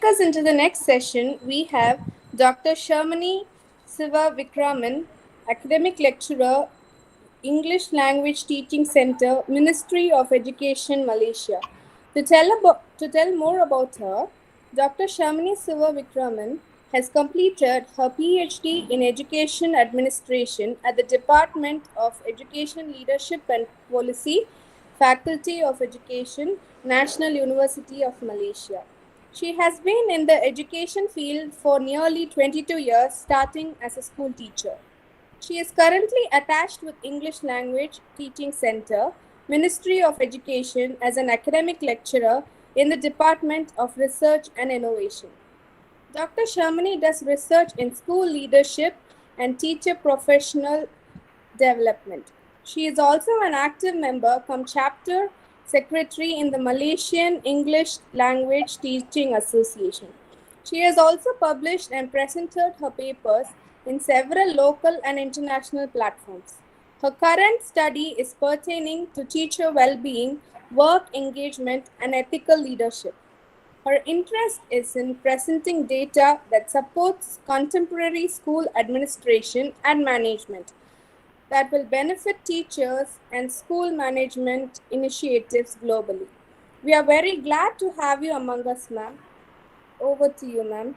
take us into the next session, we have Dr. Sharmini Siva Vikraman, Academic Lecturer, English Language Teaching Center, Ministry of Education, Malaysia. To tell more about her, Dr. Shamini Siva Vikraman has completed her PhD in Education Administration at the Department of Education Leadership and Policy, Faculty of Education, National University of Malaysia. She has been in the education field for nearly 22 years, starting as a school teacher. She is currently attached with English Language Teaching Center, Ministry of Education as an academic lecturer in the Department of Research and Innovation. Dr. Sharmini does research in school leadership and teacher professional development. She is also an active member cum chapter secretary in the Malaysian English Language Teaching Association. She has also published and presented her papers in several local and international platforms. Her current study is pertaining to teacher well-being, work engagement, and ethical leadership. Her interest is in presenting data that supports contemporary school administration and management that will benefit teachers and school management initiatives globally. We are very glad to have you among us, ma'am. Over to you, ma'am.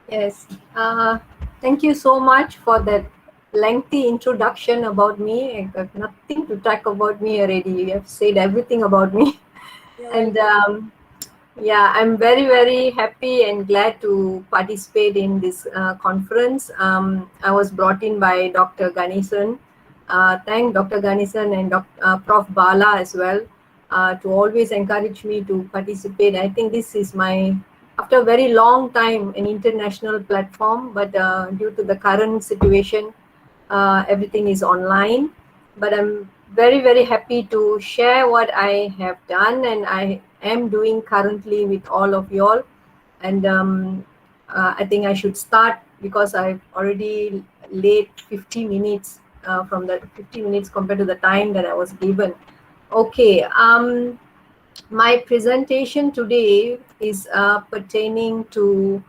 Yes, thank you so much for that lengthy introduction about me. I got nothing to talk about me already. You have said everything about me. And yeah, I'm very, very happy and glad to participate in this conference. I was brought in by Dr. Ganesan. Thank Dr. Ganesan and Prof. Bala as well to always encourage me to participate. I think this is after a very long time, an international platform, but due to the current situation, everything is online. But I'm very, very happy to share what I have done and I am doing currently with all of you all. And I think I should start because I've already late 50 minutes from the 50 minutes compared to the time that I was given. Okay. My presentation today is pertaining to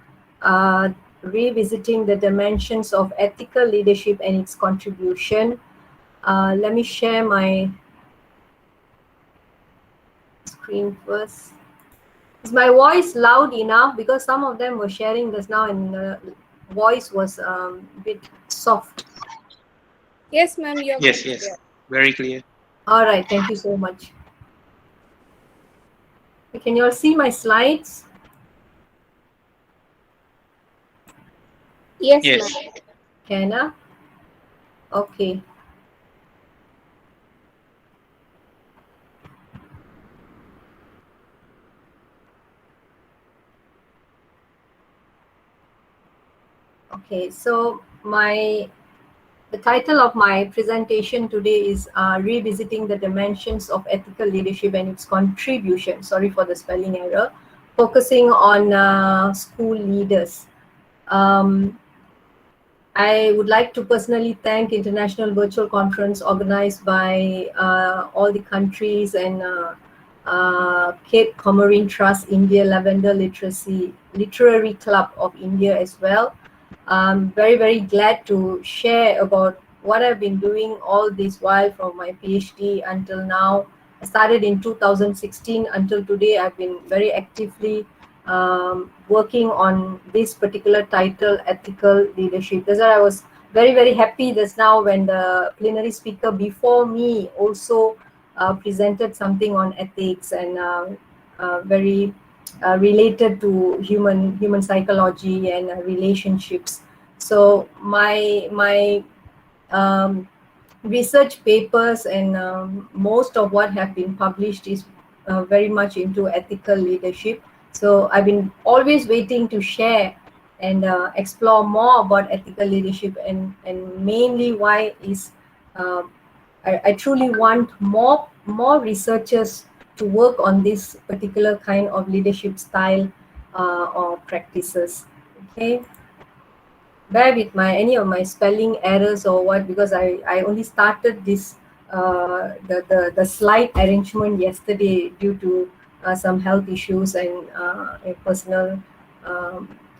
revisiting the dimensions of ethical leadership and its contribution. Let me share my screen first. Is my voice loud enough? Because some of them were sharing this now and the voice was a bit soft. Yes, ma'am. Yes, very clear. All right, thank you so much. Can you all see my slides? Yes, Yes. ma'am. Can Okay. Okay, so the title of my presentation today is Revisiting the Dimensions of Ethical Leadership and its Contribution. Sorry for the spelling error. Focusing on school leaders. I would like to personally thank International Virtual Conference organized by all the countries and Cape Comorin Trust India Lavender Literary Club of India as well. I'm very, very glad to share about what I've been doing all this while from my PhD until now. I started in 2016 until today. I've been very actively working on this particular title, ethical leadership. That's why I was very, very happy just now when the plenary speaker before me also presented something on ethics and very related to human psychology and relationships. So my research papers and most of what have been published is very much into ethical leadership. So I've been always waiting to share and explore more about ethical leadership and mainly why is I truly want more researchers to work on this particular kind of leadership style or practices. Okay, bear with any of my spelling errors or what, because I only started this the slide arrangement yesterday due to some health issues and a personal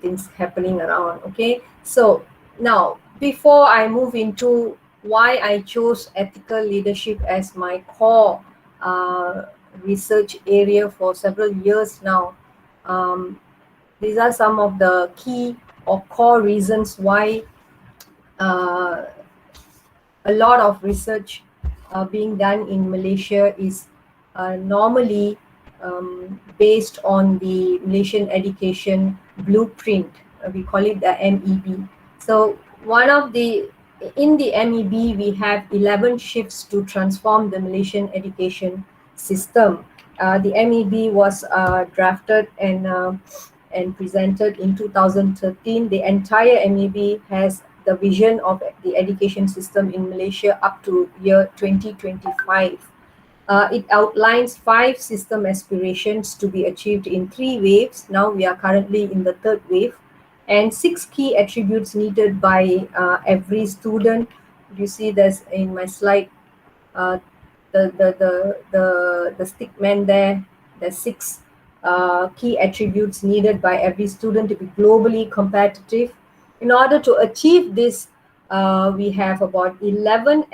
things happening around. Okay, so now before I move into why I chose ethical leadership as my core uh, research area for several years now, um, these are some of the key or core reasons why uh, a lot of research being done in Malaysia is normally based on the Malaysian education blueprint. We call it the MEB. So in the MEB, we have 11 shifts to transform the Malaysian education system. The MEB was drafted and presented in 2013. The entire MEB has the vision of the education system in Malaysia up to year 2025. It outlines 5 system aspirations to be achieved in 3 waves. Now we are currently in the 3rd wave, and 6 key attributes needed by every student. You see this in my slide. Uh, the stick man there. There's 6 key attributes needed by every student to be globally competitive. In order to achieve this, we have about 11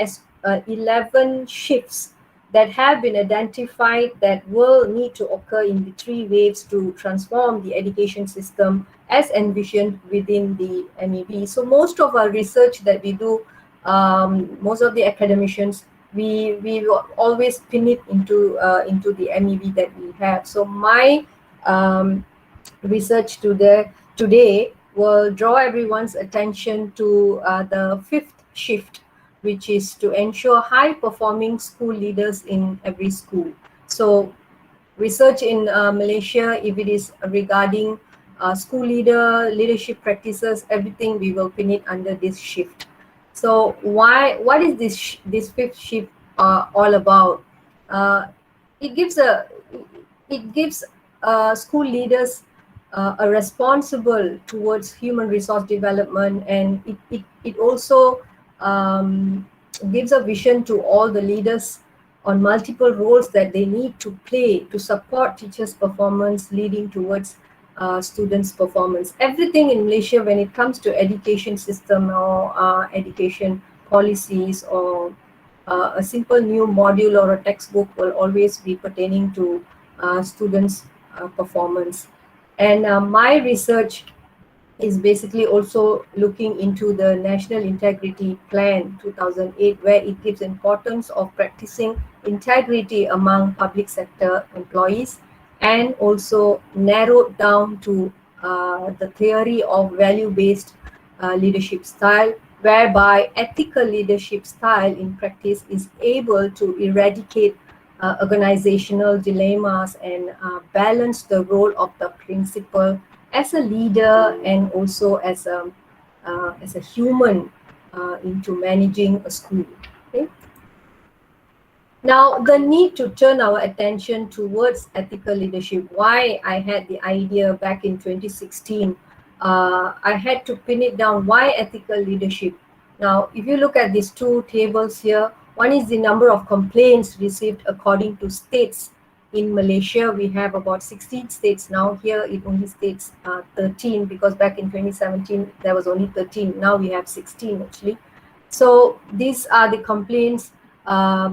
shifts that have been identified that will need to occur in the 3 waves to transform the education system as envisioned within the MEB. So most of our research that we do, most of the academicians, we will always pin it into the MEB that we have. So my research today will draw everyone's attention to the 5th shift, which is to ensure high performing school leaders in every school. So research in Malaysia, if it is regarding school leadership practices, everything we will pin it under this shift. So what is this 5th shift all about? Uh, it gives school leaders are responsible towards human resource development, and it also um, gives a vision to all the leaders on multiple roles that they need to play to support teachers' performance, leading towards students' performance. Everything in Malaysia, when it comes to education system or education policies or a simple new module or a textbook, will always be pertaining to students' performance. And my research is basically also looking into the National Integrity Plan 2008, where it gives importance of practicing integrity among public sector employees, and also narrowed down to the theory of value-based leadership style, whereby ethical leadership style in practice is able to eradicate organizational dilemmas and balance the role of the principal as a leader and also as a human into managing a school. Okay? Now, the need to turn our attention towards ethical leadership. Why I had the idea back in 2016, I had to pin it down. Why ethical leadership? Now, if you look at these 2 tables here, one is the number of complaints received according to states. In Malaysia, we have about 16 states now. Here, it only states 13, because back in 2017, there was only 13. Now we have 16 actually. So these are the complaints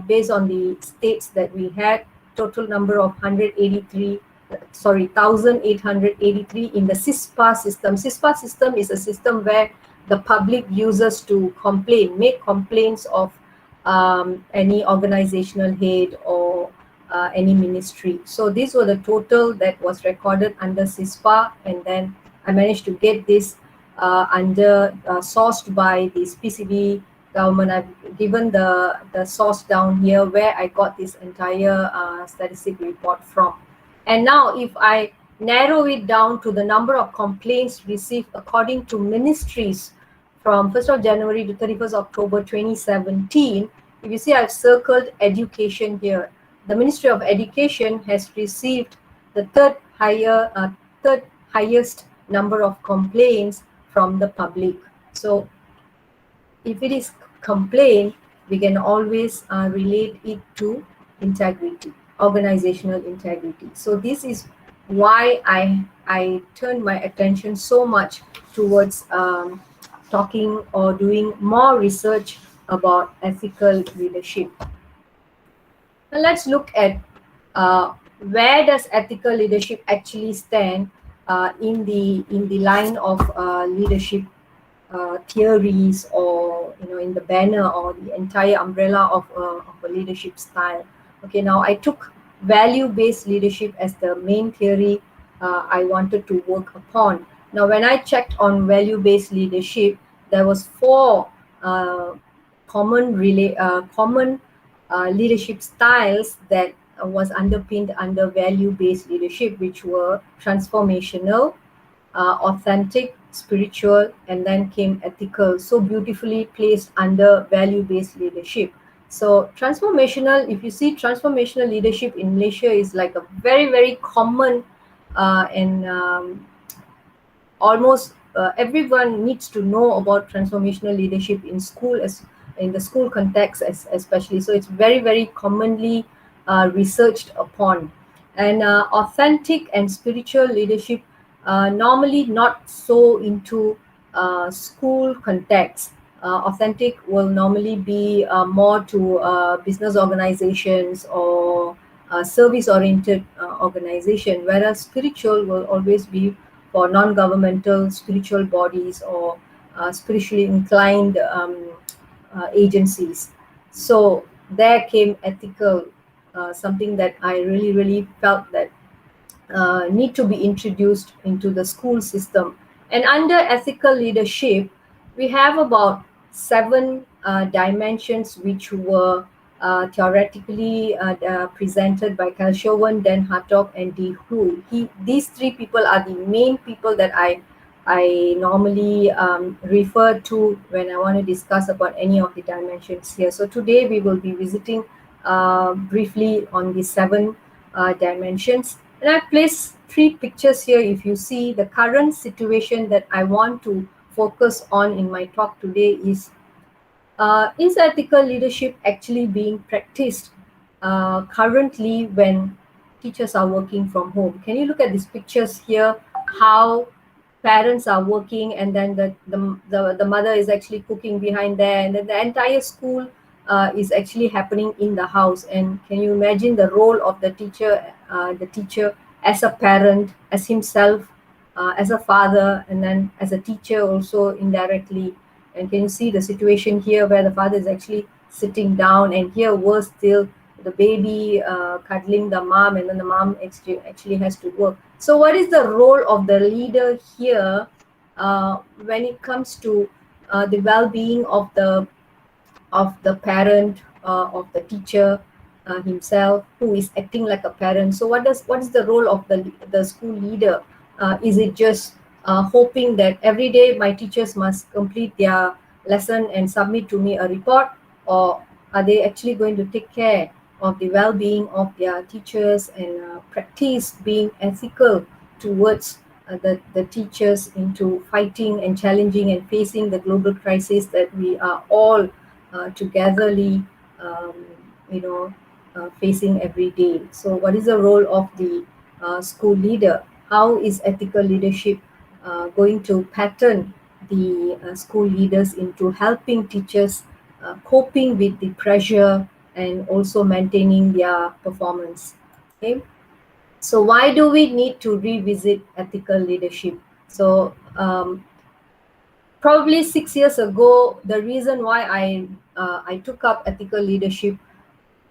based on the states that we had. Total number of 1,883 in the CISPA system. CISPA system is a system where the public uses to make complaints of any organizational head or any ministry. So these were the total that was recorded under CISPA, and then I managed to get this sourced by the PCB government. I've given the source down here where I got this entire statistic report from. And now if I narrow it down to the number of complaints received according to ministries from 1st of January to 31st October 2017, if you see, I've circled education here. The Ministry of Education has received the third highest number of complaints from the public. So if it is complaint, we can always relate it to integrity, organizational integrity. So this is why I turned my attention so much towards talking or doing more research about ethical leadership. Now let's look at where does ethical leadership actually stand in the line of leadership theories, or in the banner or the entire umbrella of a leadership style. Okay, now I took value-based leadership as the main theory I wanted to work upon. Now when I checked on value-based leadership, there was four uh, common leadership styles that was underpinned under value-based leadership, which were transformational, authentic, spiritual, and then came ethical, so beautifully placed under value-based leadership. So transformational, if you see, transformational leadership in Malaysia is like a very, very common and almost everyone needs to know about transformational leadership in school, as in the school context especially. So it's very, very commonly researched upon. And authentic and spiritual leadership, normally not so into school context. Authentic will normally be more to business organizations or service oriented organization, whereas spiritual will always be for non-governmental spiritual bodies or spiritually inclined agencies. So there came ethical, something that I really, really felt that need to be introduced into the school system. And under ethical leadership, we have about seven dimensions which were theoretically presented by Carl Chauvin, Dan Hartog, and D. Hu. These three people are the main people that I normally refer to when I want to discuss about any of the dimensions here. So today we will be visiting briefly on the seven dimensions. And I placed three pictures here. If you see, the current situation that I want to focus on in my talk today is ethical leadership actually being practiced currently when teachers are working from home? Can you look at these pictures here? How parents are working, and then the mother is actually cooking behind there, and then the entire school is actually happening in the house. And can you imagine the role of the teacher as a parent, as himself, as a father, and then as a teacher also indirectly? And can you see the situation here where the father is actually sitting down, and here worse still, the baby cuddling the mom, and then the mom actually has to work. So what is the role of the leader here when it comes to the well-being of the parent, of the teacher himself, who is acting like a parent? So what is the role of the school leader? Is it just hoping that every day my teachers must complete their lesson and submit to me a report, or are they actually going to take care of the well-being of their teachers and practice being ethical towards the teachers into fighting and challenging and facing the global crisis that we are all togetherly, um, you know, facing every day? So, what is the role of the school leader? How is ethical leadership going to pattern the school leaders into helping teachers coping with the pressure and also maintaining their performance? Okay. So, why do we need to revisit ethical leadership? So, probably 6 years ago, the reason why I took up ethical leadership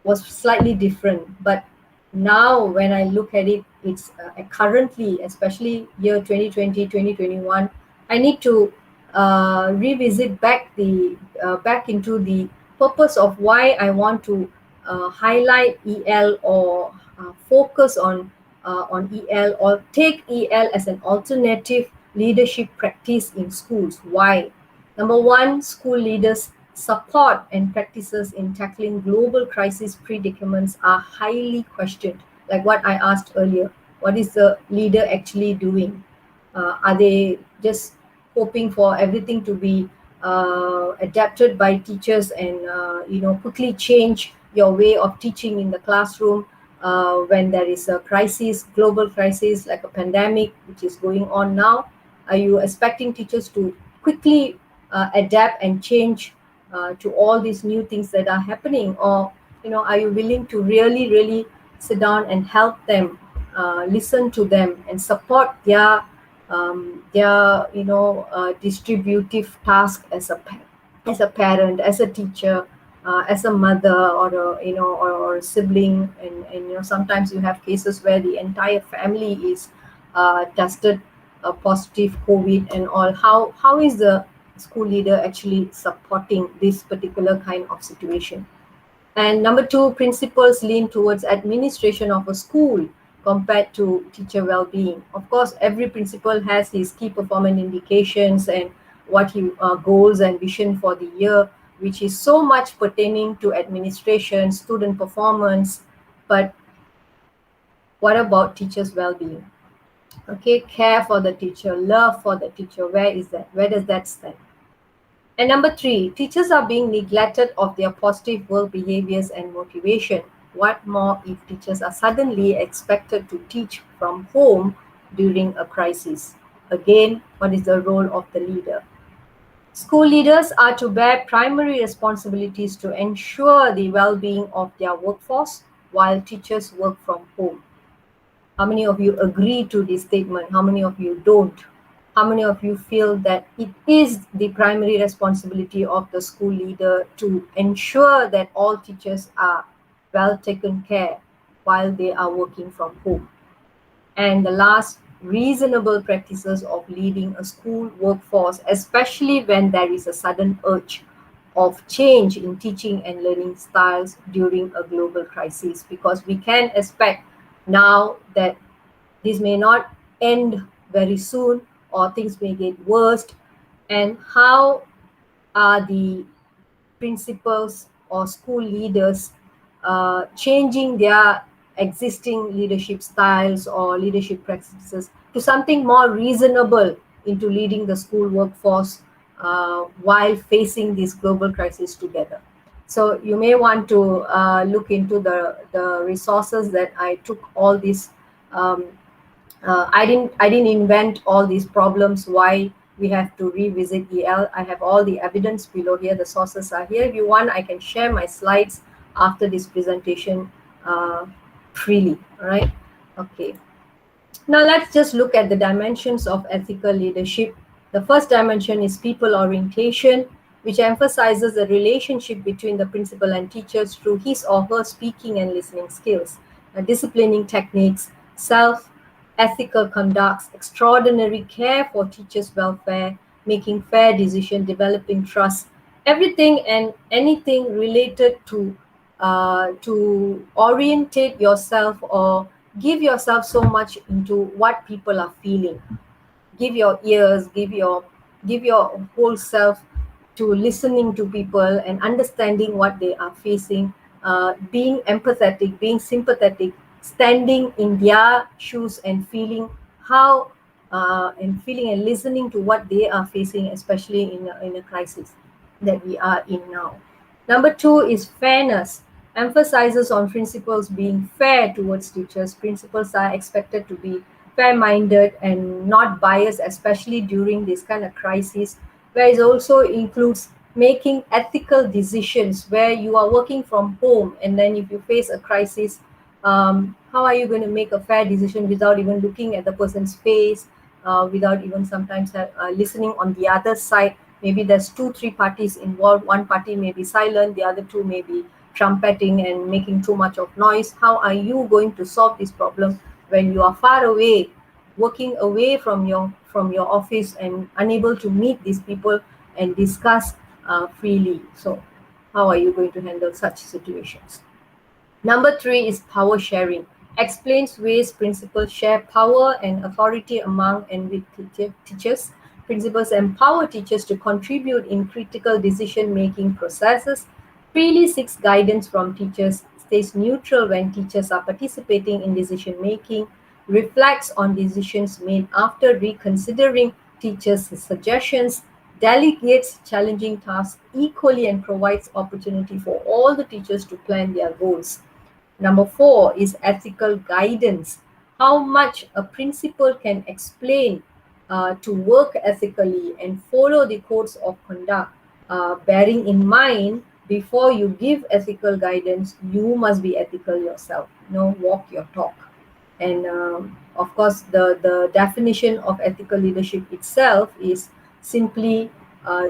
was slightly different. But now when I look at it, it's currently, especially year 2020, 2021, I need to revisit back into the purpose of why I want to highlight EL, or focus on EL, or take EL as an alternative leadership practice in schools. Why? Number one, school leaders' support and practices in tackling global crisis predicaments are highly questioned. Like what I asked earlier, what is the leader actually doing? Are they just hoping for everything to be adapted by teachers and quickly change your way of teaching in the classroom when there is a crisis, global crisis like a pandemic, which is going on now? Are you expecting teachers to quickly adapt and change to all these new things that are happening? Or, are you willing to really, really sit down and help them, listen to them, and support their distributive task as a parent, as a teacher, as a mother, or or a sibling, and sometimes you have cases where the entire family is tested positive COVID and all. How is the school leader actually supporting this particular kind of situation? And number two, principals lean towards administration of a school compared to teacher well-being. Of course, every principal has his key performance indications and what he goals and vision for the year, which is so much pertaining to administration, student performance. But what about teachers' well-being? Okay, care for the teacher, love for the teacher. Where is that? Where does that stand? And number three, teachers are being neglected of their positive work behaviors and motivation. What more if teachers are suddenly expected to teach from home during a crisis? Again, what is the role of the leader? School leaders are to bear primary responsibilities to ensure the well-being of their workforce while teachers work from home. How many of you agree to this statement? How many of you don't? How many of you feel that it is the primary responsibility of the school leader to ensure that all teachers are well taken care while they are working from home? And the last, reasonable practices of leading a school workforce, especially when there is a sudden urge of change in teaching and learning styles during a global crisis, because we can expect now that this may not end very soon or things may get worse. And how are the principals or school leaders changing their existing leadership styles or leadership practices to something more reasonable into leading the school workforce while facing this global crisis together? So you may want to look into the resources that I took all these. I didn't invent all these problems why we have to revisit EL. I have all the evidence below here. The sources are here. If you want, I can share my slides after this presentation freely. All right. Okay. Now let's just look at the dimensions of ethical leadership. The first dimension is people orientation, which emphasizes the relationship between the principal and teachers through his or her speaking and listening skills, disciplining techniques, ethical conducts, extraordinary care for teachers' welfare, making fair decisions, developing trust, everything and anything related to orientate yourself or give yourself so much into what people are feeling. Give your ears, give your whole self to listening to people and understanding what they are facing, being empathetic, being sympathetic, standing in their shoes and feeling how feeling and listening to what they are facing, especially in a crisis that we are in now. Number two is fairness, emphasizes on principals being fair towards teachers. Principals are expected to be fair-minded and not biased, especially during this kind of crisis, where it also includes making ethical decisions where you are working from home, and then if you face a crisis, how are you going to make a fair decision without even looking at the person's face, without even sometimes listening on the other side? Maybe there's two, three parties involved. One party may be silent, the other two may be trumpeting and making too much of noise. How are you going to solve this problem when you are far away, working away from your office and unable to meet these people and discuss freely? So how are you going to handle such situations? Number three is power sharing. Explains ways principals share power and authority among and with teachers. Principals empower teachers to contribute in critical decision-making processes, freely seeks guidance from teachers, stays neutral when teachers are participating in decision-making, reflects on decisions made after reconsidering teachers' suggestions, delegates challenging tasks equally, and provides opportunity for all the teachers to plan their goals. Number 4 is ethical guidance. How much a principal can explain to work ethically and follow the codes of conduct, bearing in mind before you give ethical guidance, you must be ethical yourself. Walk your talk. And of course, the definition of ethical leadership itself is simply uh,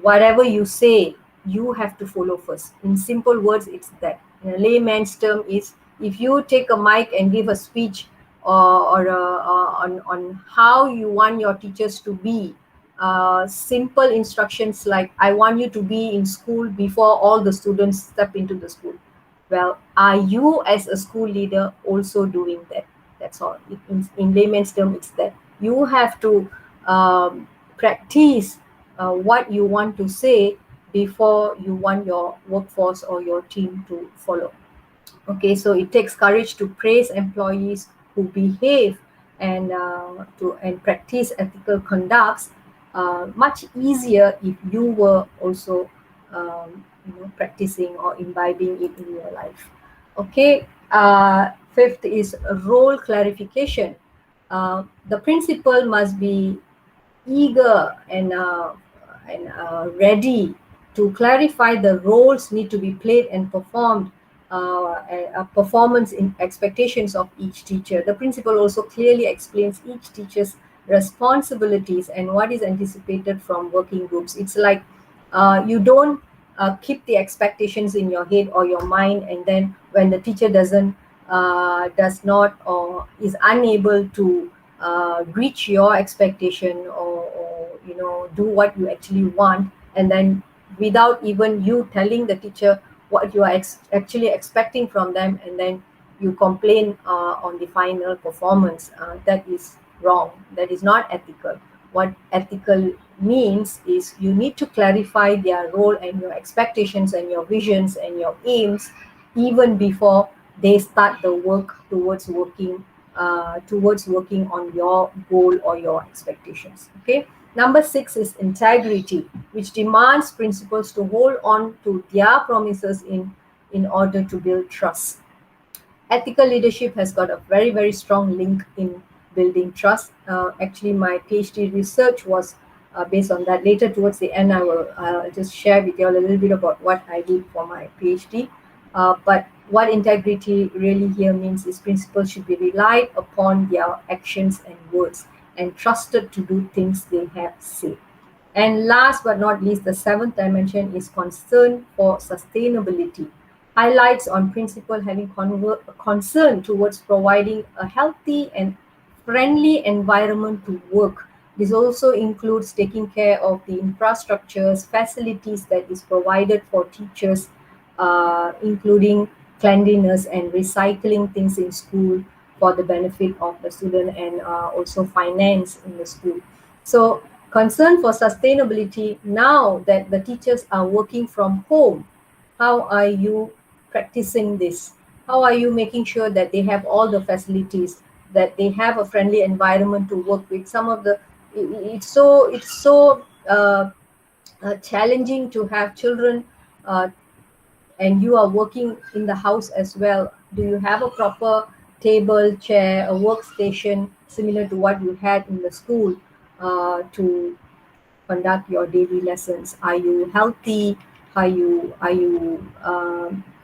whatever you say, you have to follow first. In simple words, it's that. In a layman's term, is if you take a mic and give a speech on how you want your teachers to be, simple instructions like, I want you to be in school before all the students step into the school. Well, are you as a school leader also doing that? That's all. In layman's term, it's that you have to practice what you want to say before you want your workforce or your team to follow. Okay, so it takes courage to praise employees who behave and practice ethical conducts. Much easier if you were also practicing or imbibing it in your life. Okay, fifth is role clarification. The principal must be eager and ready to clarify the roles need to be played and performed, performance in expectations of each teacher. The principal also clearly explains each teacher's responsibilities and what is anticipated from working groups. It's like you don't keep the expectations in your head or your mind, and then when the teacher does not or is unable to reach your expectation, or do what you actually want, and then without even you telling the teacher what you are actually expecting from them, and then you complain on the final performance, that is wrong. That is not ethical. What ethical means is you need to clarify their role and your expectations and your visions and your aims even before they start the work towards working on your goal or your expectations. Okay. Number 6 is integrity, which demands principals to hold on to their promises in order to build trust. Ethical leadership has got a very, very strong link in building trust. Actually, my PhD research was based on that. Later, towards the end, I will just share with you all a little bit about what I did for my PhD. But what integrity really here means is principals should be relied upon their actions and words and trusted to do things they have said. And last but not least, the seventh dimension is concern for sustainability. Highlights on principle having concern towards providing a healthy and friendly environment to work. This also includes taking care of the infrastructures, facilities that is provided for teachers, including cleanliness and recycling things in school for the benefit of the student, and also finance in the school. So concern for sustainability, now that the teachers are working from home, how are you practicing this? How are you making sure that they have all the facilities, that they have a friendly environment to work with? Some of the it's so challenging to have children, uh, and you are working in the house as well. Do you have a proper table, chair, a workstation similar to what you had in the school to conduct your daily lessons? Are you healthy? Are you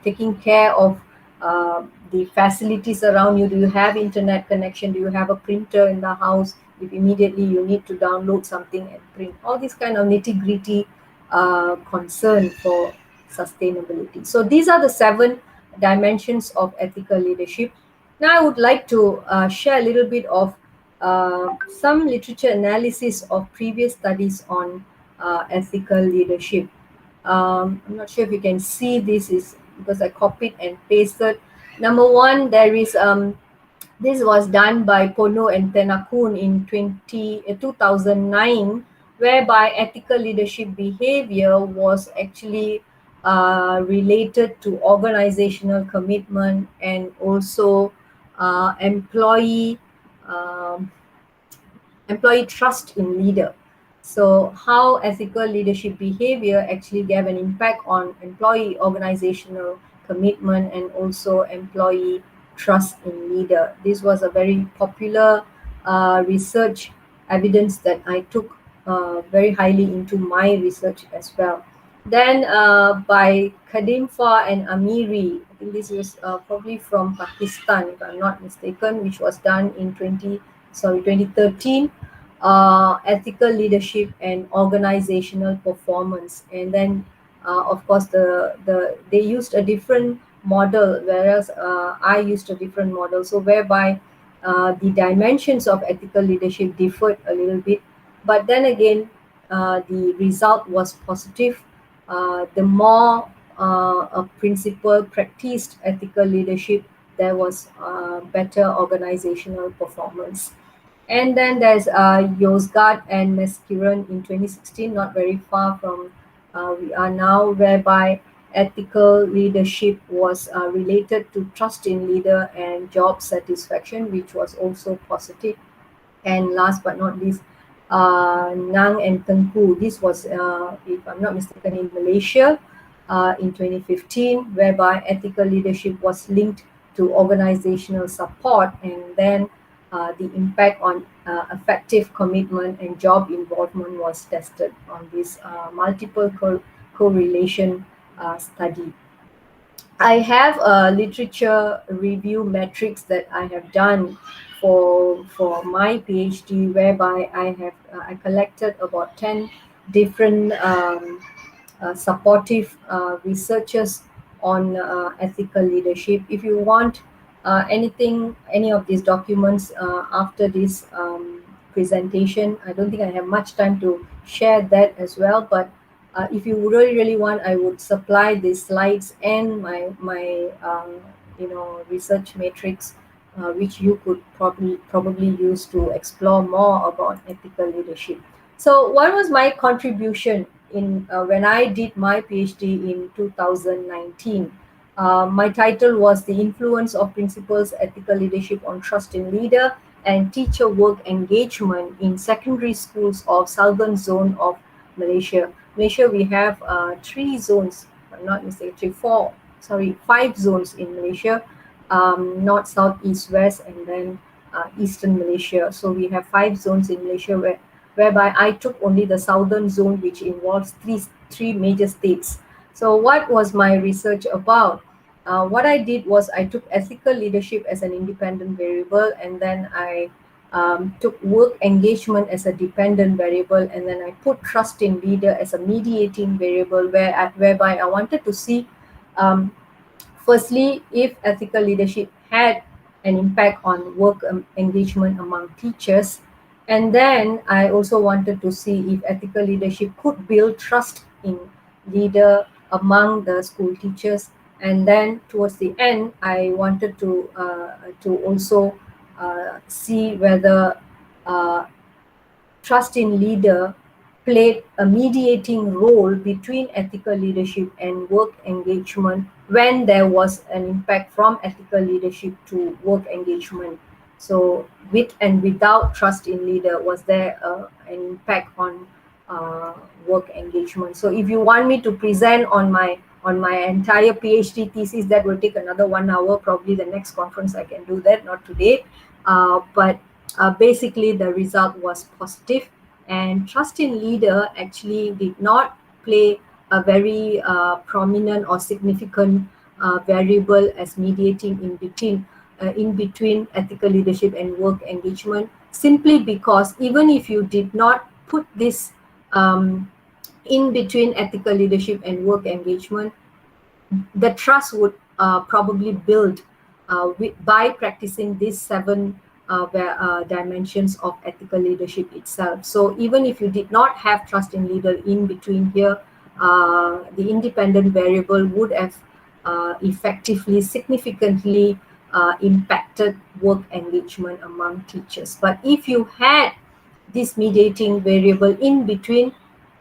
taking care of the facilities around you? Do you have internet connection? Do you have a printer in the house? If immediately you need to download something and print, all these kind of nitty gritty concern for sustainability. So these are the 7 dimensions of ethical leadership. Now I would like to share a little bit of some literature analysis of previous studies on ethical leadership. I'm not sure if you can see this, is because I copied and pasted. Number 1, there is this was done by Pono and Tenakun in 2009, whereby ethical leadership behavior was actually related to organizational commitment and also employee um, employee trust in leader. So how ethical leadership behavior actually gave an impact on employee organizational commitment, and also employee trust in leader. This was a very popular research evidence that I took very highly into my research as well. Then by Kadimfa and Amiri, I think this was probably from Pakistan, if I'm not mistaken, which was done in 2013, ethical leadership and organizational performance. And then, of course, they used a different model, whereas I used a different model. So whereby the dimensions of ethical leadership differed a little bit, but then again, the result was positive. The more a principal practiced ethical leadership, there was better organizational performance. And then there's Yozgat and Mesquiran in 2016, not very far from we are now, whereby ethical leadership was related to trust in leader and job satisfaction, which was also positive. And last but not least, Nang and Tengku. This was, if I'm not mistaken, in Malaysia in 2015, whereby ethical leadership was linked to organizational support, and then the impact on effective commitment and job involvement was tested on this multiple correlation study. I have a literature review metrics that I have done for my PhD, whereby I collected about 10 different supportive researchers on ethical leadership. If you want any of these documents after this presentation, I don't think I have much time to share that as well. But if you really want, I would supply these slides and my research matrix, which you could probably use to explore more about ethical leadership. So, what was my contribution in when I did my PhD in 2019? My title was "The Influence of Principles Ethical Leadership on Trust in Leader and Teacher Work Engagement in Secondary Schools of Southern Zone of Malaysia." Malaysia, we have three zones, if I'm not mistaken, five zones in Malaysia: north, south, east, west, and then eastern Malaysia. So we have five zones in Malaysia, whereby I took only the southern zone, which involves three major states. So what was my research about? What I did was I took ethical leadership as an independent variable, and then I took work engagement as a dependent variable, and then I put trust in leader as a mediating variable, whereby I wanted to see, firstly, if ethical leadership had an impact on work engagement among teachers. And then I also wanted to see if ethical leadership could build trust in leader among the school teachers. And then towards the end, I wanted to also see whether uh, trust in leader played a mediating role between ethical leadership and work engagement when there was an impact from ethical leadership to work engagement. So with and without trust in leader, was there an impact on work engagement? So if you want me to present on my entire PhD thesis, that will take another 1 hour. Probably the next conference I can do that, not today. But basically the result was positive, and trust in leader actually did not play a very prominent or significant variable as mediating in between ethical leadership and work engagement, simply because even if you did not put this in between ethical leadership and work engagement, the trust would probably build by practicing these seven dimensions of ethical leadership itself. So even if you did not have trust in leader in between here, the independent variable would have effectively, significantly impacted work engagement among teachers. But if you had this mediating variable in between,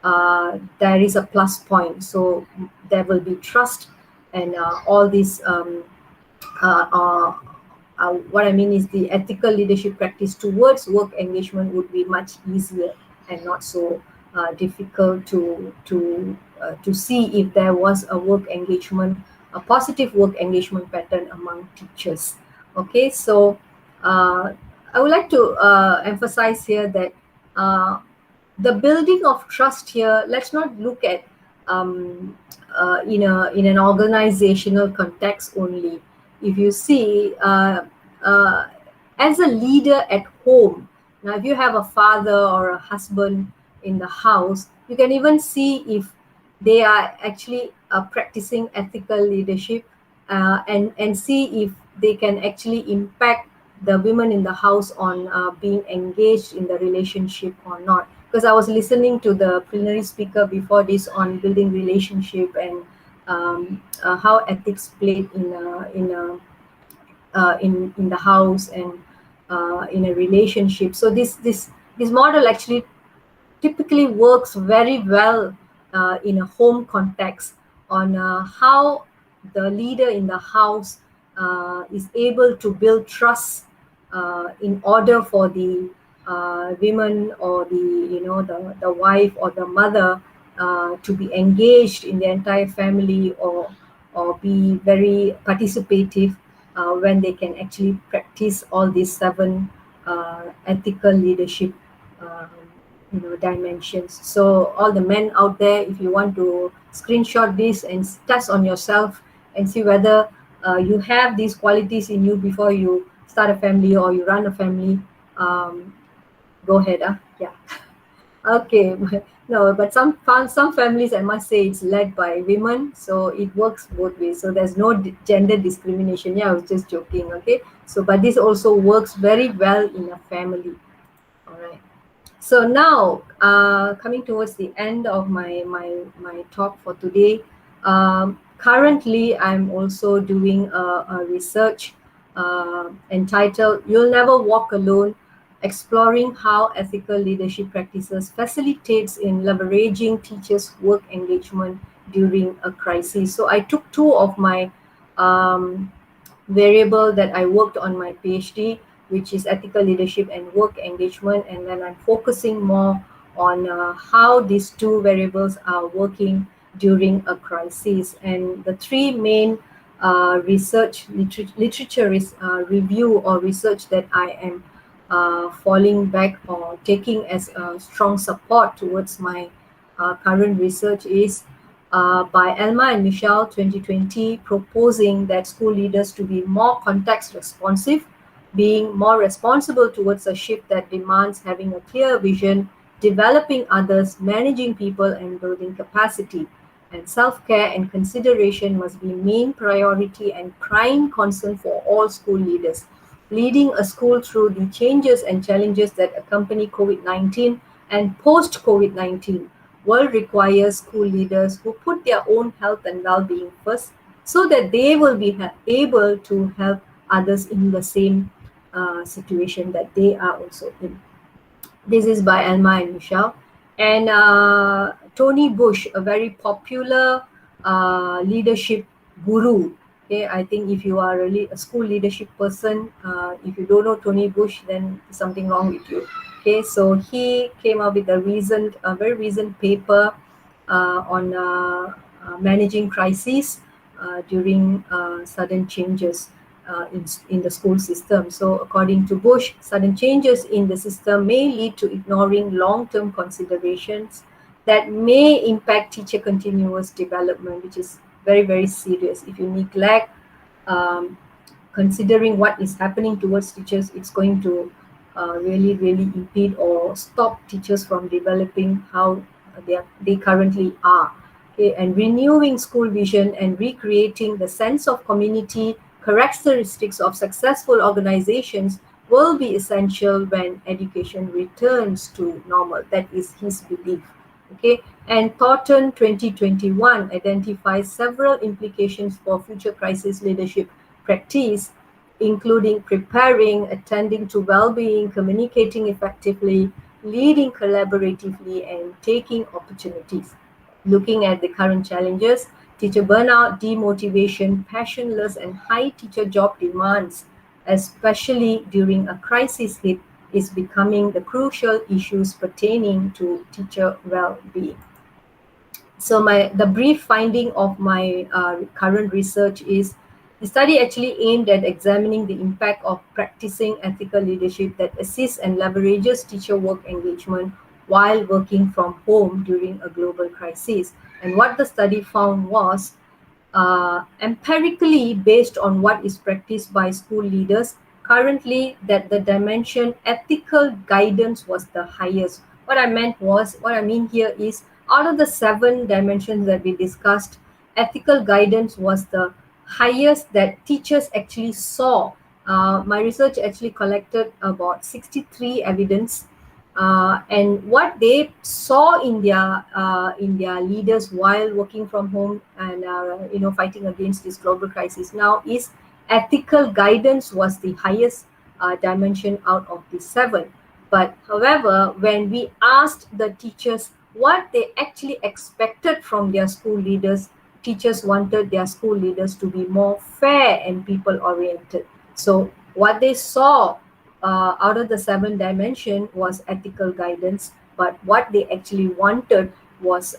there is a plus point. So there will be trust, and all these what I mean is the ethical leadership practice towards work engagement would be much easier and not so difficult to see if there was a work engagement a positive work engagement pattern among teachers. Okay, so I would like to emphasize here that the building of trust here, let's not look at in an organizational context only. If you see, uh, as a leader at home, now if you have a father or a husband in the house, you can even see if they are actually practicing ethical leadership, and see if they can actually impact the women in the house on being engaged in the relationship or not. Because I was listening to the plenary speaker before this on building relationship, and how ethics played in the house, and in a relationship. So this model actually typically works very well in a home context, on how the leader in the house is able to build trust in order for the women, or the wife or the mother to be engaged in the entire family, or be very participative when they can actually practice all these seven ethical leadership um, dimensions. So all the men out there, if you want to screenshot this and test on yourself and see whether you have these qualities in you before you start a family or you run a family, um, go ahead. Yeah. Okay. No, but some families, I must say, it's led by women, so it works both ways. So there's no gender discrimination. Yeah, I was just joking. Okay. So, but this also works very well in a family. All right. So now, coming towards the end of my talk for today, currently I'm also doing a research entitled "You'll Never Walk Alone: Exploring How Ethical Leadership Practices Facilitates in Leveraging Teachers' Work Engagement During a Crisis." So I took two of my um, variable that I worked on my PhD, which is ethical leadership and work engagement, and then I'm focusing more on how these two variables are working during a crisis. And the three main literature review or research that I am falling back or taking as a strong support towards my current research is by Elma and Michelle 2020, proposing that school leaders to be more context responsive, being more responsible towards a shift that demands having a clear vision, developing others, managing people, and building capacity. And self-care and consideration must be main priority and prime concern for all school leaders. Leading a school through the changes and challenges that accompany COVID-19 and post-COVID-19 will require school leaders who put their own health and well-being first, so that they will be able to help others in the same situation that they are also in. This is by Elma and Michelle. And Tony Bush, a very popular leadership guru. Okay, I think if you are really a school leadership person, if you don't know Tony Bush, then something wrong with you. Okay, so he came up with a very recent paper on managing crises during sudden changes in the school system. So according to Bush, sudden changes in the system may lead to ignoring long-term considerations that may impact teacher continuous development, which is very, very serious. If you neglect um, considering what is happening towards teachers, it's going to really, really impede or stop teachers from developing how they currently are. Okay, and renewing school vision and recreating the sense of community characteristics of successful organizations will be essential when education returns to normal. That is his belief. Okay, and Thornton 2021 identifies several implications for future crisis leadership practice, including preparing, attending to well-being, communicating effectively, leading collaboratively, and taking opportunities. Looking at the current challenges, teacher burnout, demotivation, passionless, and high teacher job demands, especially during a crisis hit, is becoming the crucial issues pertaining to teacher well-being. So the brief finding of my current research is the study actually aimed at examining the impact of practicing ethical leadership that assists and leverages teacher work engagement while working from home during a global crisis. And what the study found was, empirically based on what is practiced by school leaders currently, that the dimension ethical guidance was the highest. What I mean here is, out of the 7 dimensions that we discussed, ethical guidance was the highest that teachers actually saw. My research actually collected about 63 evidence, and what they saw in their leaders while working from home and fighting against this global crisis now is ethical guidance was the highest dimension out of the 7. But however, when we asked the teachers what they actually expected from their school leaders, teachers wanted their school leaders to be more fair and people oriented. So what they saw out of the 7 dimension was ethical guidance, but what they actually wanted was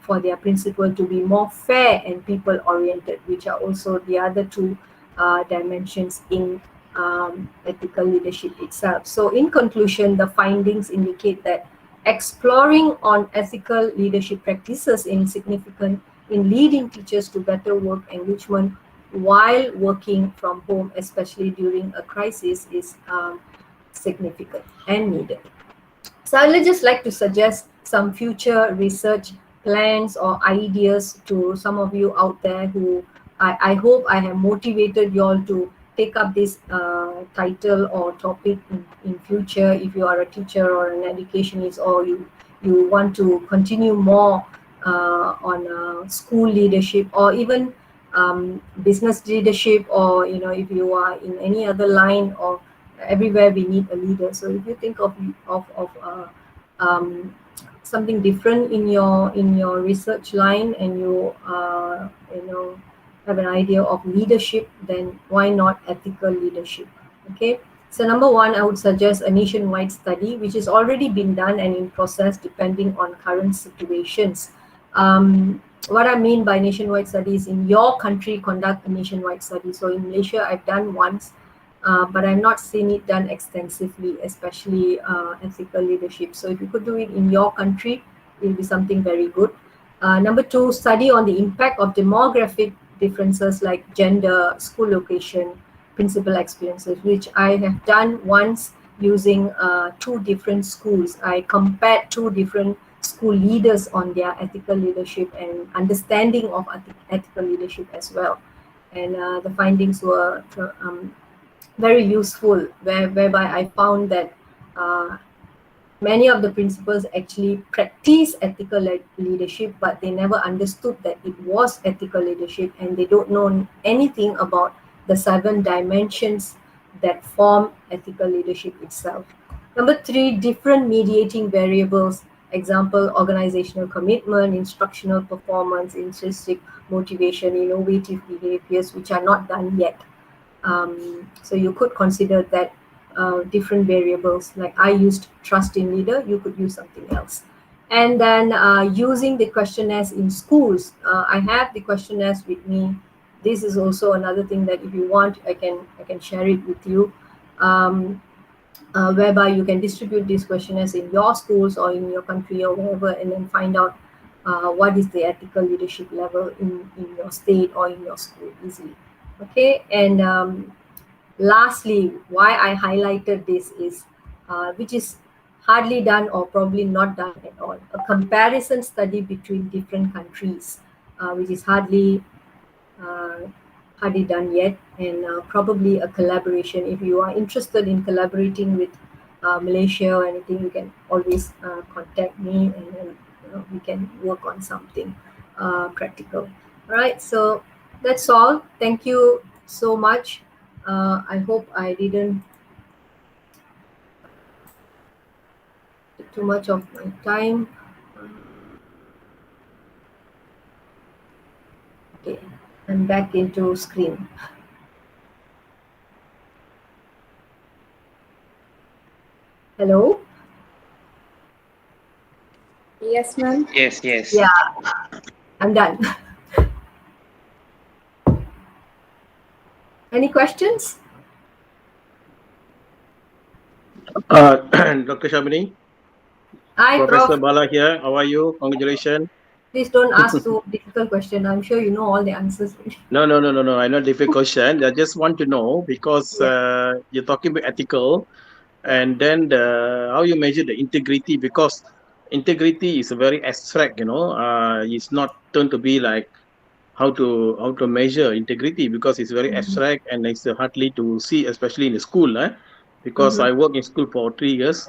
for their principal to be more fair and people oriented, which are also the other 2 dimensions in ethical leadership itself. So in conclusion, the findings indicate that exploring on ethical leadership practices in significant in leading teachers to better work engagement while working from home, especially during a crisis, is significant and needed. So I would just like to suggest some future research plans or ideas to some of you out there who I hope I have motivated you all to take up this title or topic in future. If you are a teacher or an educationist, or you want to continue more on school leadership, or even business leadership, or if you are in any other line, or everywhere we need a leader. So if you think of um, something different in your research line, and you have an idea of leadership, then why not ethical leadership? Okay. So number one, I would suggest a nationwide study, which is already been done and in process depending on current situations. What I mean by nationwide studies, in your country, conduct a nationwide study. So in Malaysia, I've done once, but I've not seen it done extensively, especially ethical leadership. So if you could do it in your country, it will be something very good. Number two, study on the impact of demographic differences like gender, school location, principal experiences, which I have done once using 2 different schools. I compared 2 different school leaders on their ethical leadership and understanding of ethical leadership as well. And the findings were very useful, whereby I found that uh, many of the principals actually practice ethical leadership, but they never understood that it was ethical leadership, and they don't know anything about the 7 dimensions that form ethical leadership itself. Number three, different mediating variables. Example, organizational commitment, instructional performance, intrinsic motivation, innovative behaviors, which are not done yet. So you could consider that different variables. Like I used trust in leader, you could use something else. And then using the questionnaires in schools. I have the questionnaires with me. This is also another thing that if you want, I can share it with you. Um, Whereby you can distribute these questionnaires in your schools or in your country or wherever, and then find out what is the ethical leadership level in your state or in your school easily. Okay, and lastly, why I highlighted this is, which is hardly done or probably not done at all, a comparison study between different countries, which is uh, hardly done yet, and probably a collaboration. If you are interested in collaborating with Malaysia or anything, you can always contact me, and then we can work on something practical. All right, so that's all. Thank you so much. I hope I didn't take too much of my time. Okay, I'm back into screen. Hello. Yes, ma'am. Yes, yes. Yeah, I'm done. Any questions? Dr. Shamini, Hi, Professor Prof. Bala here. How are you? Congratulations. Please don't ask too difficult question. I'm sure you know all the answers. No. I know difficult question. I just want to know because Yeah, you're talking about ethical yeah. and then how you measure the integrity because integrity is a very abstract, it's not turned to be like how to measure integrity because it's very Mm-hmm. abstract and it's hardly to see, especially in the school. Because Mm-hmm. I work in school for 3 years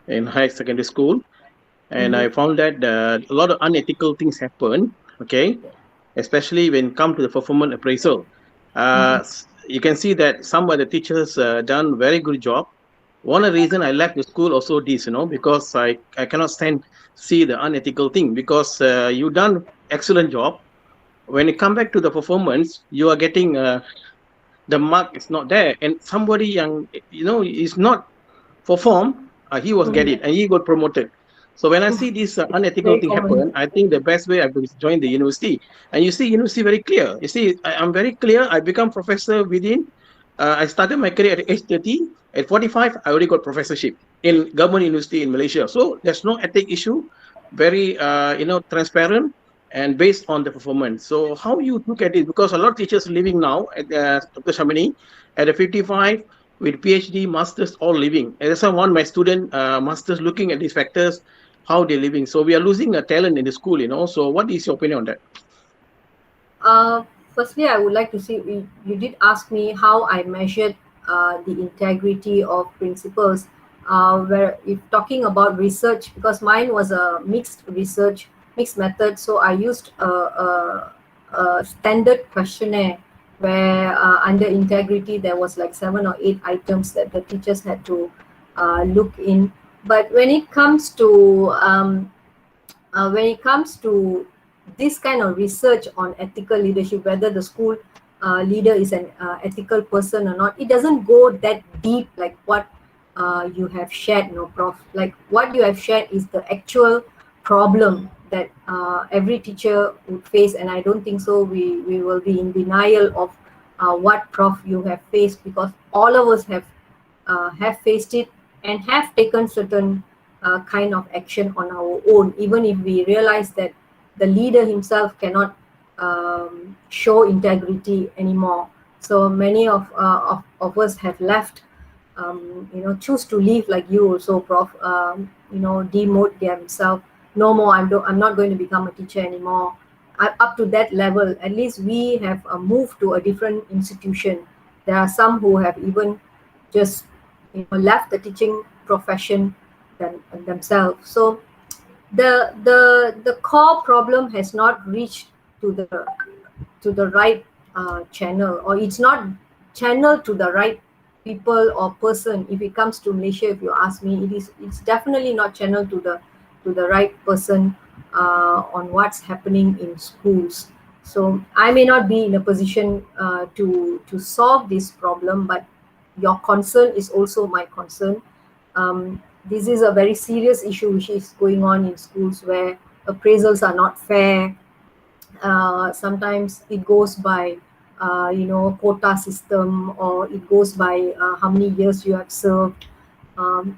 in high secondary school, and Mm-hmm. I found that a lot of unethical things happen. Okay, especially when come to the performance appraisal. Mm-hmm. You can see that some of the teachers done very good job. One of the reason I left the school also this, because I cannot stand see the unethical thing because you done excellent job. When you come back to the performance, you are getting the mark is not there, and somebody young, is not perform, he was get Mm-hmm. it and he got promoted. So when I see this unethical Very thing common. happen, I think the best way I will join the university. And you see, university very clear. You see, I'm very clear. I become professor within. I started my career at age 30. At 45, I already got professorship in government university in Malaysia. So there's no ethic issue. Very, transparent and based on the performance. So how you look at it? Because a lot of teachers living now at Dr. Shamini at a 55 with PhD, masters, all living. And that's why one my student, masters, looking at these factors, how they're living. So we are losing a talent in the school. So what is your opinion on that? Uh, Firstly, I would like to see you did ask me how I measured the integrity of principles. Where if talking about research, because mine was a mixed research, mixed method, so I used a standard questionnaire where under integrity there was like 7 or 8 items that the teachers had to look in. But when it comes to this kind of research on ethical leadership, whether the school leader is an ethical person or not, it doesn't go that deep like what you have shared, Prof. Like what you have shared is the actual problem that every teacher would face, and I don't think so. We will be in denial of what, Prof, you have faced, because all of us have faced it and have taken certain kind of action on our own, even if we realize that the leader himself cannot show integrity anymore. So many of us have left, choose to leave, like you also, Prof, demote themselves. No more, I'm not going to become a teacher anymore. Up to that level, at least we have moved to a different institution. There are some who have even just left the teaching profession themselves. So the core problem has not reached to the right channel, or it's not channeled to the right people or person. If it comes to Malaysia, if you ask me, it's definitely not channeled to the right person on what's happening in schools. So I may not be in a position to solve this problem, but your concern is also my concern. This is a very serious issue which is going on in schools, where appraisals are not fair. Sometimes it goes by quota system, or it goes by how many years you have served,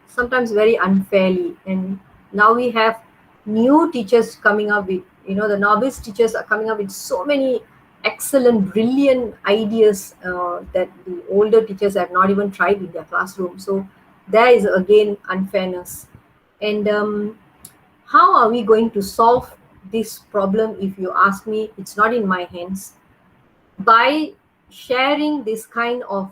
sometimes very unfairly. And now we have new teachers coming up with, the novice teachers are coming up with so many excellent, brilliant ideas that the older teachers have not even tried in their classroom. So there is again unfairness. And how are we going to solve this problem? If you ask me, it's not in my hands. By sharing this kind of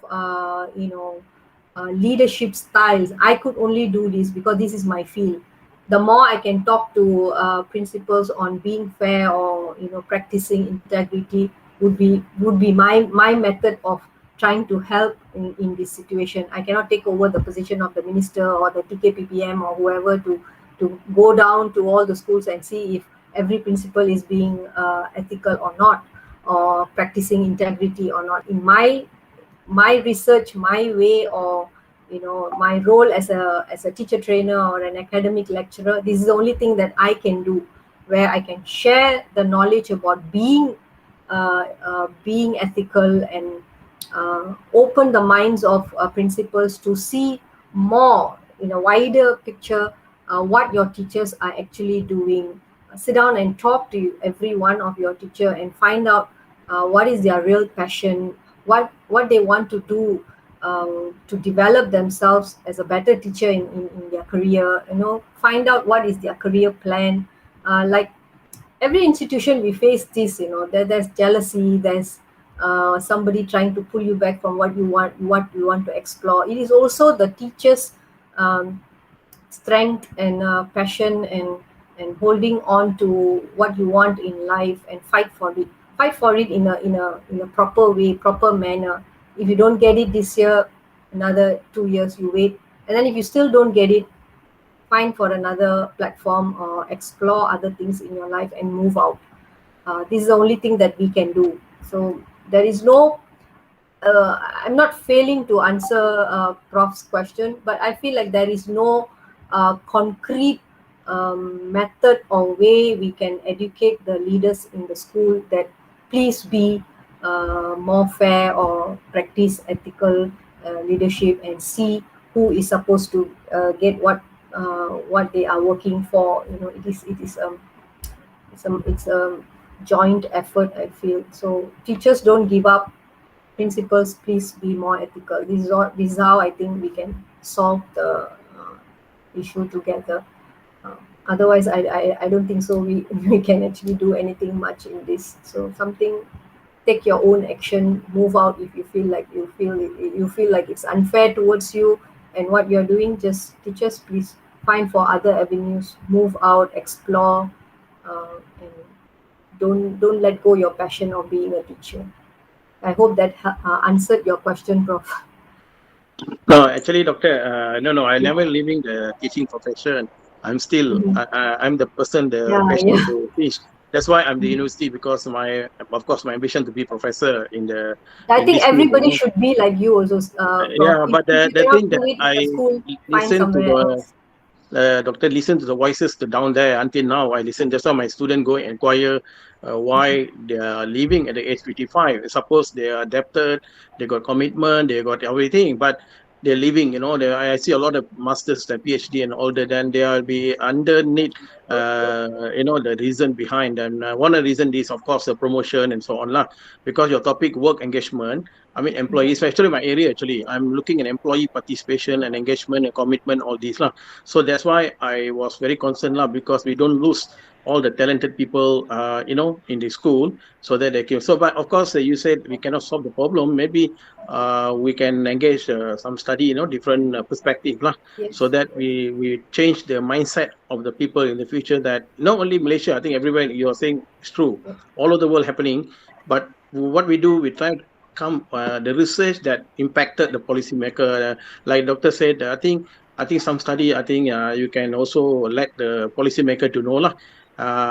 leadership styles, I could only do this because this is my field. The more I can talk to principals on being fair, or practicing integrity, would be my method of trying to help in this situation. I cannot take over the position of the minister or the TKPPM or whoever to go down to all the schools and see if every principal is being ethical or not, or practicing integrity or not. In my research, my way, or my role as a teacher trainer or an academic lecturer, this is the only thing that I can do, where I can share the knowledge about being ethical, and open the minds of principals to see more in a wider picture, what your teachers are actually doing. Sit down and talk to every one of your teacher and find out what is their real passion, what they want to do to develop themselves as a better teacher in their career. Find out what is their career plan. Like every institution, we face this. There's jealousy, there's somebody trying to pull you back from what you want to explore. It is also the teachers um, strength and passion, and holding on to what you want in life, and fight for it in a proper way, proper manner. If you don't get it this year, another 2 years you wait, and then if you still don't get it, find for another platform or explore other things in your life and move out. This is the only thing that we can do. So there is no I'm not failing to answer Prof's question, but I feel like there is no concrete method or way we can educate the leaders in the school that please be more fair, or practice ethical leadership, and see who is supposed to get what they are working for. It's a joint effort, I feel. So teachers, don't give up. Principals, please be more ethical. This is how I think we can solve the issue together. Otherwise, I don't think so. We can actually do anything much in this. So take your own action. Move out if you feel like it's unfair towards you and what you're doing. Just teachers, please find for other avenues. Move out, explore, and don't let go your passion of being a teacher. I hope that answered your question, Prof. No, actually, doctor, no, I never leaving the teaching profession. I'm still, Mhm. I'm the person, the Yeah, passionate yeah. to teach. That's why I'm the university, because of course, my ambition to be professor I in think this field. everybody should be like you also, Prof. Yeah, If, but if the you the thing cannot do that it in I the school, find listen to somewhere else. doctor, listen to the voices down there. Until now, I listen. That's why my student go inquire why they are leaving at the age 55. Suppose they are adapted, they got commitment, they got everything, but they're leaving. I see a lot of masters, the PhD, and all that. Then they will be underneath. The reason behind, and one of the reason is, of course, the promotion and so on lah. Because your topic, work engagement. I mean, employees, especially my area, actually, I'm looking at employee participation and engagement and commitment, all these lah. So that's why I was very concerned lah, because we don't lose all the talented people, in the school, so that they can. So, but of course, you said we cannot solve the problem. Maybe we can engage some study, different perspective lah, Yes, so that yes, we change the mindset of the people in the future. That not only Malaysia, I think everywhere you are saying it's true, yes. all over the world happening. But what we do, we try to come the research that impacted the policymaker. Like doctor said, I think some study. I think you can also let the policymaker to know lah.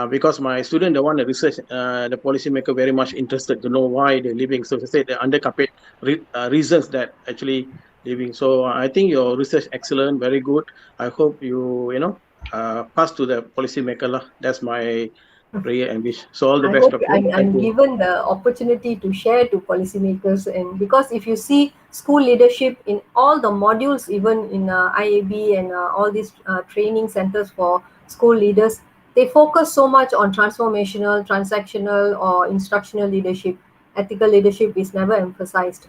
Because my student, the one that research, the policymaker very much interested to know why they're leaving. So they say the undercarpet reasons that actually leaving. So I think your research excellent, very good. I hope pass to the policymaker lah. That's my prayer and wish. So all the I best, hope doctor. Thank I'm you. given the opportunity to share to policymakers, and because if you see school leadership in all the modules, even in IAB and all these training centers for school leaders, they focus so much on transformational, transactional, or instructional leadership. Ethical leadership is never emphasized.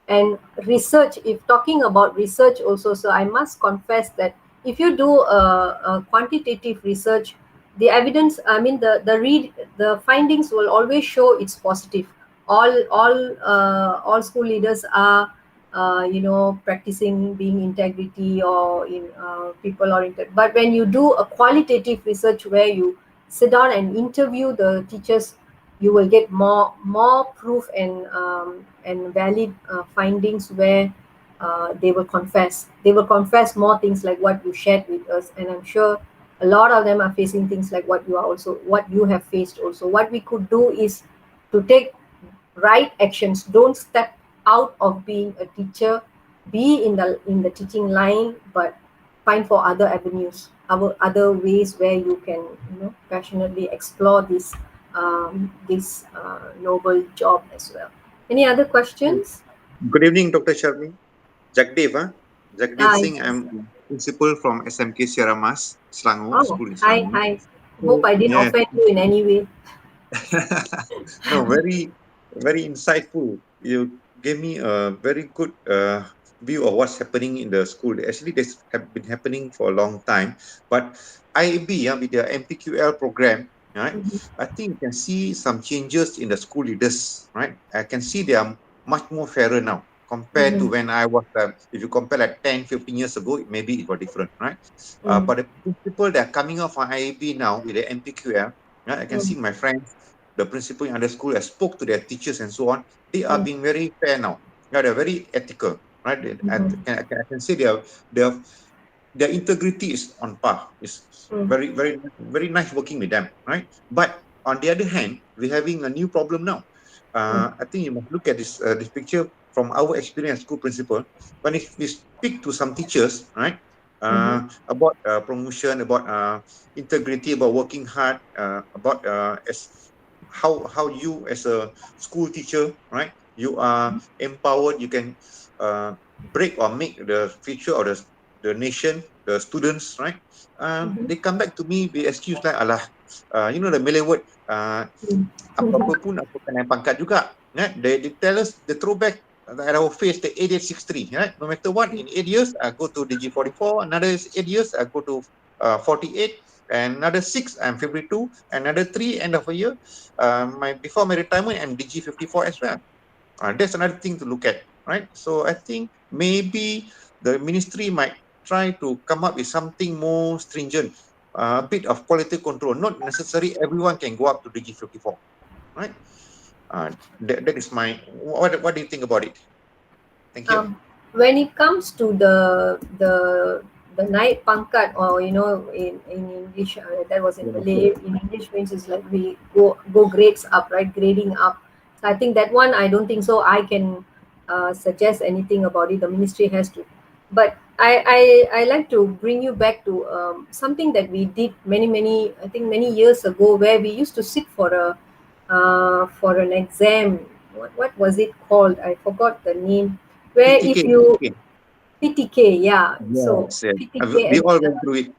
And research, if talking about research also, so I must confess that if you do a quantitative research, the evidence, I mean, the findings will always show it's positive. All school leaders are practicing being integrity, or in people oriented. But when you do a qualitative research where you sit down and interview the teachers, you will get more proof and valid findings, where they will confess more things like what you shared with us. And I'm sure a lot of them are facing things like what you have faced also. What we could do is to take right actions. Don't step out of being a teacher. be in the teaching line, but find for other avenues, other ways where you can, passionately explore this noble job as well. Any other questions? Good evening, Dr. Sharmi. Jagdev, huh? Jagdev Singh. Yes. I'm principal from SMK Sierra Mas, Selangor, Oh, school in hi, Selangor. hi. Hope So, I didn't yeah. offend you in any way. No, very insightful. You gave me a very good view of what's happening in the school. Actually, this have been happening for a long time. But IAB, with the MPQL program, right? Mhm, I think you can see some changes in the school leaders, right? I can see they are much more fairer now compared to mhm, when I was, if you compare like 10, 15 years ago, maybe it was different, right? mm, But the people that are coming out from IAB now with the MPQL, right? I can see mm, my friends, the principal in other school, I spoke to their teachers and so on. They are mm, being very fair now. Yeah, they're very ethical, right? mhm, I can say they are their integrity is on par. It's mm, very nice working with them, right? But on the other hand, we're having a new problem now. mm, I think you must look at this picture from our experience, school principal. When we speak to some teachers, right, mhm, about promotion, about integrity, about working hard, about as how you as a school teacher, right, you are empowered. You can break or make the future of the nation, the students, right? mhm, They come back to me with excuse like, alah, the Malay word, mm, apa-apa pun aku kena pangkat juga. Right? They tell us, the throwback at our face, the 8863, right? No matter what, in 8 years, I go to DG44, another 8 years, I go to 48, and another 6, I'm 52, another 3, end of a year. Before my retirement, I'm DG54 as well. That's another thing to look at, right? So I think maybe the ministry might try to come up with something more stringent, a bit of quality control. Not necessarily everyone can go up to DG54, right? That is my, what do you think about it? Thank you. when it comes to the night pangkat, or in English, that was in Malay. In English means it's like we go grades up, right? Grading up. So I think that one, I don't think so I can suggest anything about it. The ministry has to. But I like to bring you back to something that we did many, I think many years ago, where we used to sit for an exam. What was it called? I forgot the name. Where PTK, if you PTK. PTK, yeah. So Yes, yes. PTK, We and all went through it.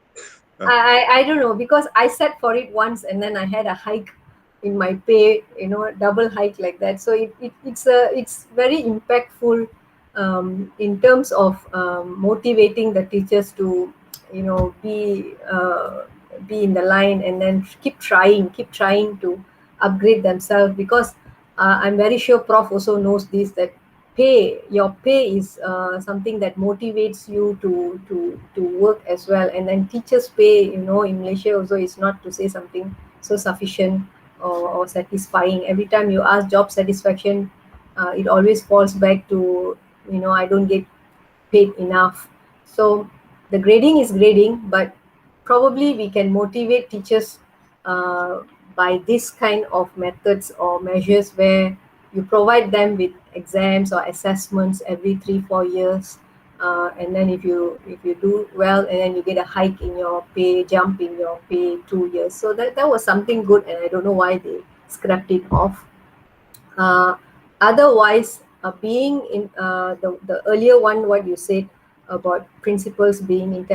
I don't know, because I sat for it once and then I had a hike in my pay, double hike like that. So it's very impactful in terms of motivating the teachers to be in the line, and then keep trying to upgrade themselves, because I'm very sure Prof also knows this, that your pay is something that motivates you to work as well. And then teachers pay, in Malaysia also, is not to say something so sufficient or satisfying. Every time you ask job satisfaction, it always falls back to, I don't get paid enough. So the grading is grading, but probably we can motivate teachers uh, by this kind of methods or measures, where you provide them with exams or assessments every 3-4 years, and then if you do well, and then you get a hike in your pay, jump in your pay 2 years. So that was something good, and I don't know why they scrapped it off. uh, Otherwise, being in the earlier one, what you said about principals being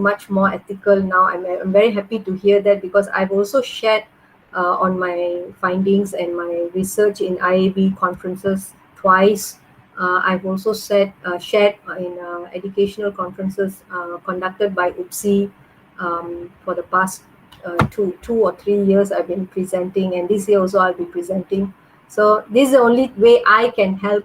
much more ethical now, I'm very happy to hear that, because I've also shared on my findings and my research in IAB conferences twice. I've also shared in educational conferences conducted by UPSI for the past 2 or 3 years. I've been presenting, and this year also I'll be presenting. So this is the only way I can help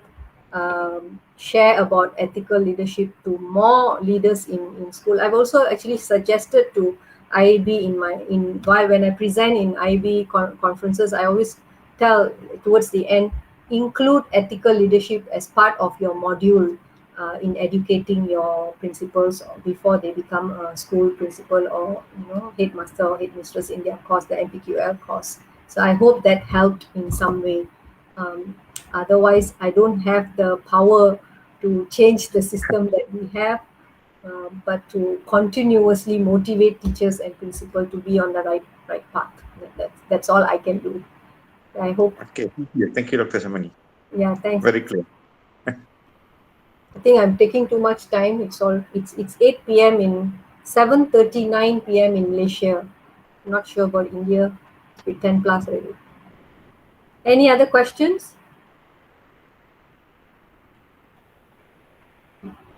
share about ethical leadership to more leaders in school. I've also actually suggested to IAB when I present in IAB conferences. I always tell towards the end, include ethical leadership as part of your module in educating your principals before they become a school principal, or headmaster or headmistress in their course, the MPQL course. So I hope that helped in some way. um, Otherwise, I don't have the power to change the system that we have, but to continuously motivate teachers and principal to be on the right path. That's all I can do. I hope. Okay. Thank you, Dr. Shamani. Yeah, thanks. Very clear. I think I'm taking too much time. It's 8 p.m. in 7:39 p.m. in Malaysia. I'm not sure about India. It's 10 plus already. Any other questions?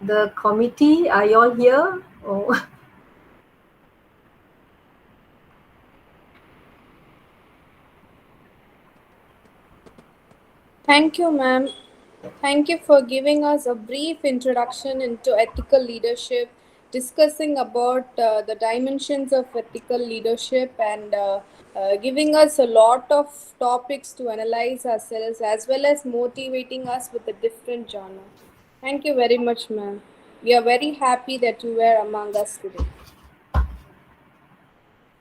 The committee, are you all here? Oh. Thank you, ma'am. Thank you for giving us a brief introduction into ethical leadership, discussing about the dimensions of ethical leadership, and giving us a lot of topics to analyze ourselves as well as motivating us with a different genre. Thank you very much, ma'am. We are very happy that you were among us today.